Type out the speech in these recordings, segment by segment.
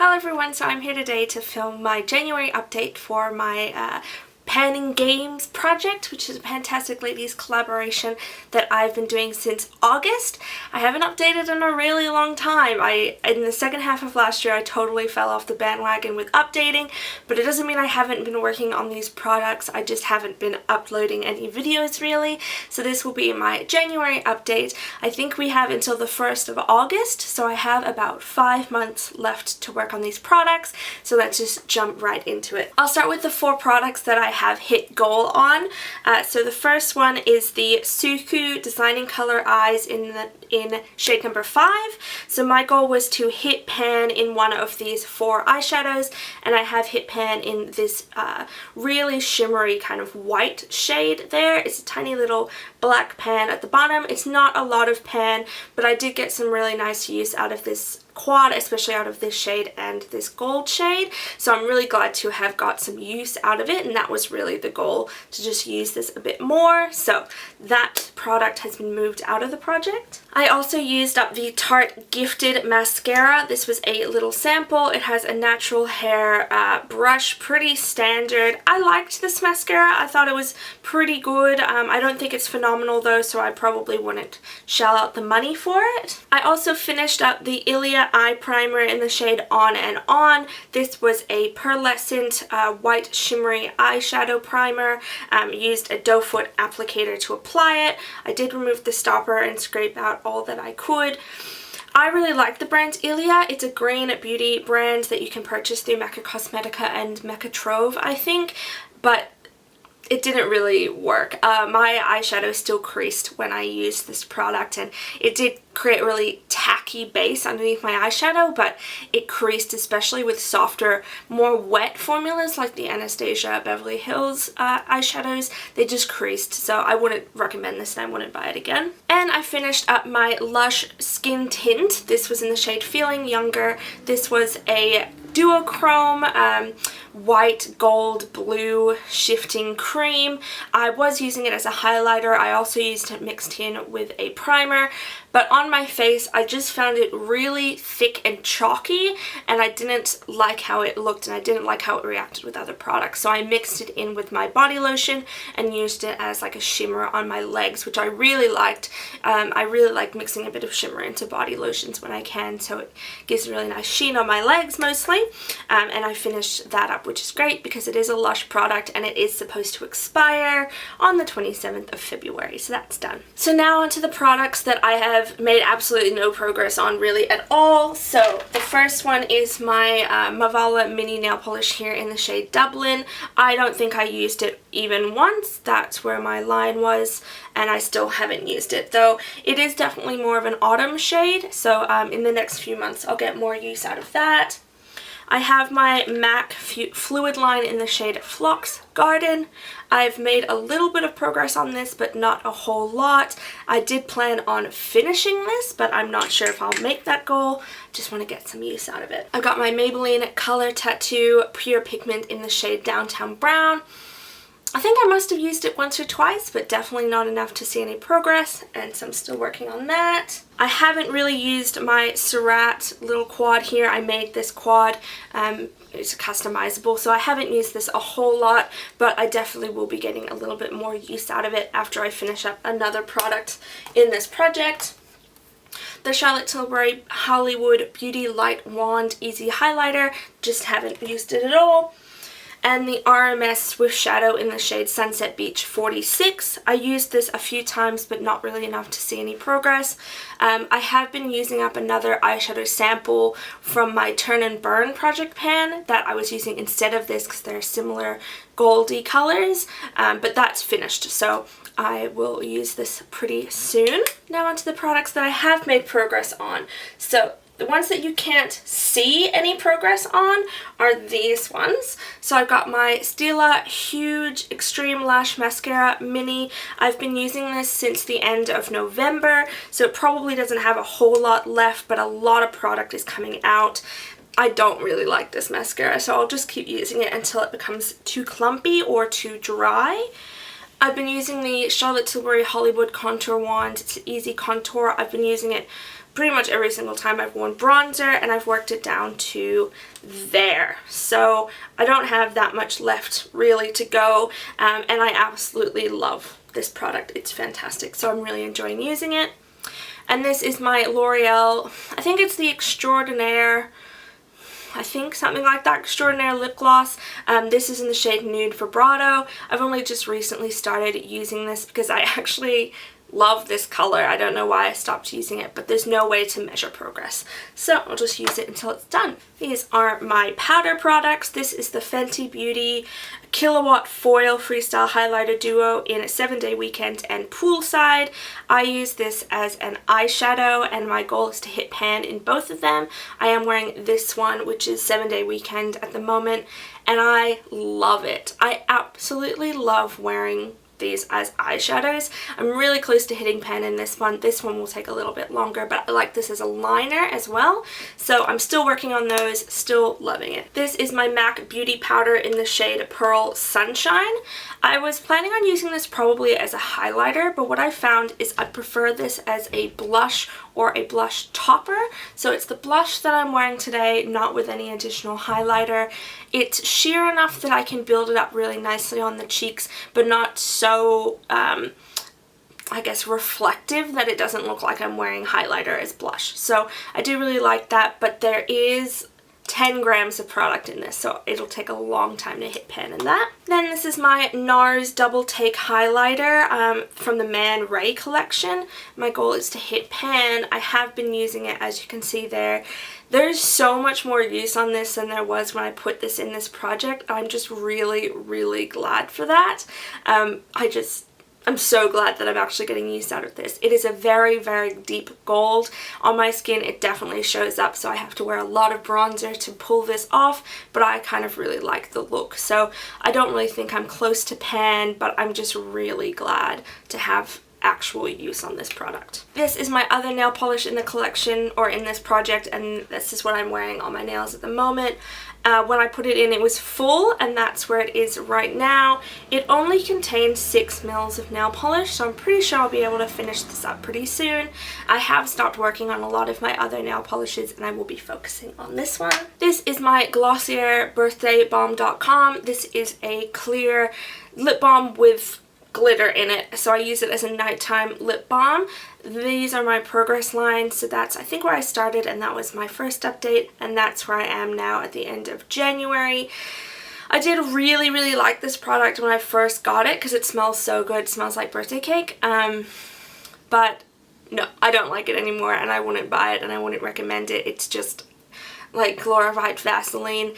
Hello everyone, so I'm here today to film my January update for my Panning Games project, which is a PANtastic ladies collaboration that I've been doing since August. I haven't updated in a really long time. In the second half of last year, I totally fell off the bandwagon with updating, but it doesn't mean I haven't been working on these products. I just haven't been uploading any videos really. So this will be my January update. I think we have until the 1st of August, so I have about 5 months left to work on these products. So let's just jump right into it. I'll start with the 4 products that I have hit goal on. So the first one is the Suku Designing Color Eyes in shade number 5. So my goal was to hit pan in one of these 4 eyeshadows, and I have hit pan in this really shimmery kind of white shade there. It's a tiny little black pan at the bottom. It's not a lot of pan, but I did get some really nice use out of this quad, especially out of this shade and this gold shade, so I'm really glad to have got some use out of it, and that was really the goal, to just use this a bit more. So that product has been moved out of the project. I also used up the Tarte Gifted Mascara. This was a little sample. It has a natural hair brush, pretty standard. I liked this mascara. I thought it was pretty good. I don't think it's phenomenal though, so I probably wouldn't shell out the money for it. I also finished up the Ilia eye primer in the shade On and On. This was a pearlescent white shimmery eyeshadow primer. Used a doe foot applicator to apply it. I did remove the stopper and scrape out all that I could. I really like the brand Ilia. It's a green beauty brand that you can purchase through Mecca Cosmetica and Mecca Trove, I think, but it didn't really work. My eyeshadow still creased when I used this product, and it did create a really tacky base underneath my eyeshadow, but it creased, especially with softer, more wet formulas like the Anastasia Beverly Hills eyeshadows. They just creased, so I wouldn't recommend this and I wouldn't buy it again. And I finished up my Lush Skin Tint. This was in the shade Feeling Younger. This was a duochrome white, gold, blue shifting cream. I was using it as a highlighter. I also used it mixed in with a primer, but on my face I just found it really thick and chalky, and I didn't like how it looked, and I didn't like how it reacted with other products. So I mixed it in with my body lotion and used it as like a shimmer on my legs, which I really liked. I really like mixing a bit of shimmer into body lotions when I can, so it gives a really nice sheen on my legs mostly. And I finished that up, which is great because it is a Lush product and it is supposed to expire on the 27th of February, so that's done. So now onto the products that I have made absolutely no progress on really at all. So the first one is my Mavala mini nail polish here in the shade Dublin. I don't think I used it even once. That's where my line was, and I still haven't used it, though it is definitely more of an autumn shade, so in the next few months I'll get more use out of that. I have my MAC fluid line in the shade Phlox Garden. I've made a little bit of progress on this, but not a whole lot. I did plan on finishing this, but I'm not sure if I'll make that goal. Just want to get some use out of it. I've got my Maybelline Color Tattoo Pure Pigment in the shade Downtown Brown. I think I must have used it once or twice, but definitely not enough to see any progress, and so I'm still working on that. I haven't really used my Surratt little quad here. I made this quad. It's customizable, so I haven't used this a whole lot, but I definitely will be getting a little bit more use out of it after I finish up another product in this project. The Charlotte Tilbury Hollywood Beauty Light Wand Easy Highlighter. Just haven't used it at all. And the RMS Swift Shadow in the shade Sunset Beach 46. I used this a few times, but not really enough to see any progress. I have been using up another eyeshadow sample from my Turn and Burn project pan that I was using instead of this because they're similar goldy colors, but that's finished, so I will use this pretty soon. Now onto the products that I have made progress on. So the ones that you can't see any progress on are these ones. So I've got my Stila Huge Extreme Lash Mascara Mini. I've been using this since the end of November, so it probably doesn't have a whole lot left, but a lot of product is coming out. I don't really like this mascara, so I'll just keep using it until it becomes too clumpy or too dry. I've been using the Charlotte Tilbury Hollywood Contour Wand. It's an easy contour. I've been using it pretty much every single time I've worn bronzer, and I've worked it down to there. So I don't have that much left really to go, and I absolutely love this product. It's fantastic, so I'm really enjoying using it. And this is my L'Oreal, I think it's the Extraordinaire, I think something like that, Extraordinaire lip gloss. This is in the shade Nude Vibrato. I've only just recently started using this because I actually love this color. I don't know why I stopped using it, but there's no way to measure progress. So I'll just use it until it's done. These are my powder products. This is the Fenty Beauty Killawatt Foil Freestyle Highlighter Duo in a 7-day weekend and poolside. I use this as an eyeshadow, and my goal is to hit pan in both of them. I am wearing this one, which is 7-day weekend at the moment, and I love it. I absolutely love wearing these as eyeshadows. I'm really close to hitting pan in this one. This one will take a little bit longer, but I like this as a liner as well. So I'm still working on those, still loving it. This is my MAC Beauty Powder in the shade Pearl Sunshine. I was planning on using this probably as a highlighter, but what I found is I prefer this as a blush or a blush topper. So it's the blush that I'm wearing today, not with any additional highlighter. It's sheer enough that I can build it up really nicely on the cheeks, but not so, I guess, reflective that it doesn't look like I'm wearing highlighter as blush. So I do really like that, but there is 10 grams of product in this, so it'll take a long time to hit pan in that. Then this is my NARS Double Take Highlighter from the Man Ray collection. My goal is to hit pan. I have been using it, as you can see there. There's so much more use on this than there was when I put this in this project. I'm just really, really glad for that. I'm so glad that I'm actually getting use out of this. It is a very, very deep gold. On my skin, it definitely shows up, so I have to wear a lot of bronzer to pull this off, but I kind of really like the look. So I don't really think I'm close to pan, but I'm just really glad to have actual use on this product. This is my other nail polish in the collection, or in this project, and this is what I'm wearing on my nails at the moment. When I put it in, it was full, and that's where it is right now. It only contains 6 mils of nail polish, so I'm pretty sure I'll be able to finish this up pretty soon. I have stopped working on a lot of my other nail polishes, and I will be focusing on this one. This is my Glossier Birthday Balm.com. This is a clear lip balm with glitter in it, so I use it as a nighttime lip balm. These are my progress lines, so that's I think where I started, and that was my first update, and that's where I am now at the end of January. I did really, really like this product when I first got it because it smells so good. It smells like birthday cake, but no, I don't like it anymore, and I wouldn't buy it, and I wouldn't recommend it. It's just like glorified Vaseline,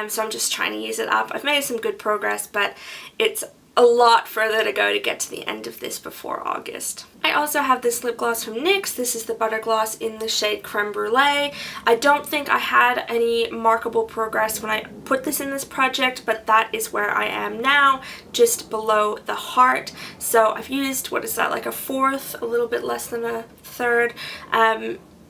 so I'm just trying to use it up. I've made some good progress, but it's a lot further to go to get to the end of this before August. I also have this lip gloss from NYX. This is the Butter Gloss in the shade Creme Brulee. I don't think I had any markable progress when I put this in this project, but that is where I am now, just below the heart. So I've used, what is that, like a fourth, a little bit less than a third.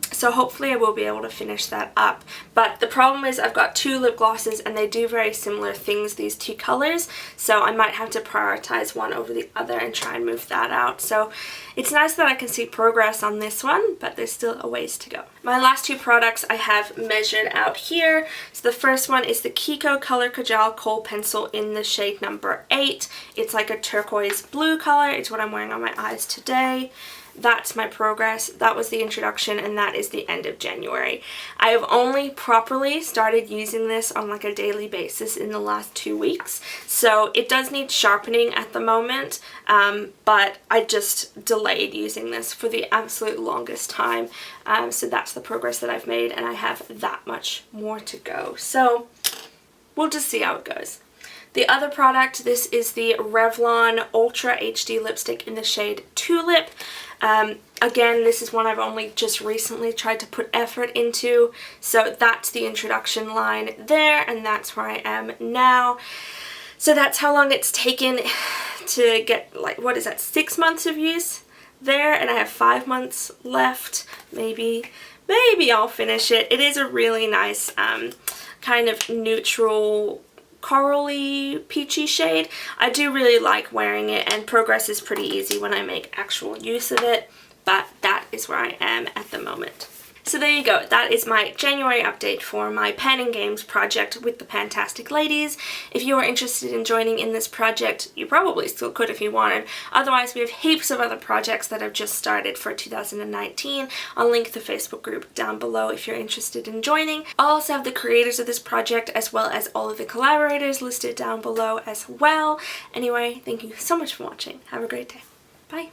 So hopefully I will be able to finish that up. But the problem is I've got 2 lip glosses and they do very similar things, these 2 colors. So I might have to prioritize one over the other and try and move that out. So it's nice that I can see progress on this one, but there's still a ways to go. My last 2 products I have measured out here. So the first one is the Kiko Color Kajal Kohl Pencil in the shade number 8. It's like a turquoise blue color. It's what I'm wearing on my eyes today. That's my progress. That was the introduction, and that is the end of January. I have only properly started using this on like a daily basis in the last 2 weeks, so it does need sharpening at the moment, but I just delayed using this for the absolute longest time, so that's the progress that I've made, and I have that much more to go. So we'll just see how it goes. The other product, this is the Revlon Ultra HD lipstick in the shade Tulip. Again, this is one I've only just recently tried to put effort into, so that's the introduction line there, and that's where I am now. So that's how long it's taken to get, like, what is that, 6 months of use there, and I have 5 months left. Maybe I'll finish it. It is a really nice kind of neutral corally peachy shade. I do really like wearing it, and progress is pretty easy when I make actual use of it, but that is where I am at the moment. So there you go, that is my January update for my pen and games project with the PANtastic ladies. If you are interested in joining in this project, you probably still could if you wanted. Otherwise, we have heaps of other projects that have just started for 2019. I'll link the Facebook group down below if you're interested in joining. I'll also have the creators of this project as well as all of the collaborators listed down below as well. Anyway, thank you so much for watching. Have a great day. Bye.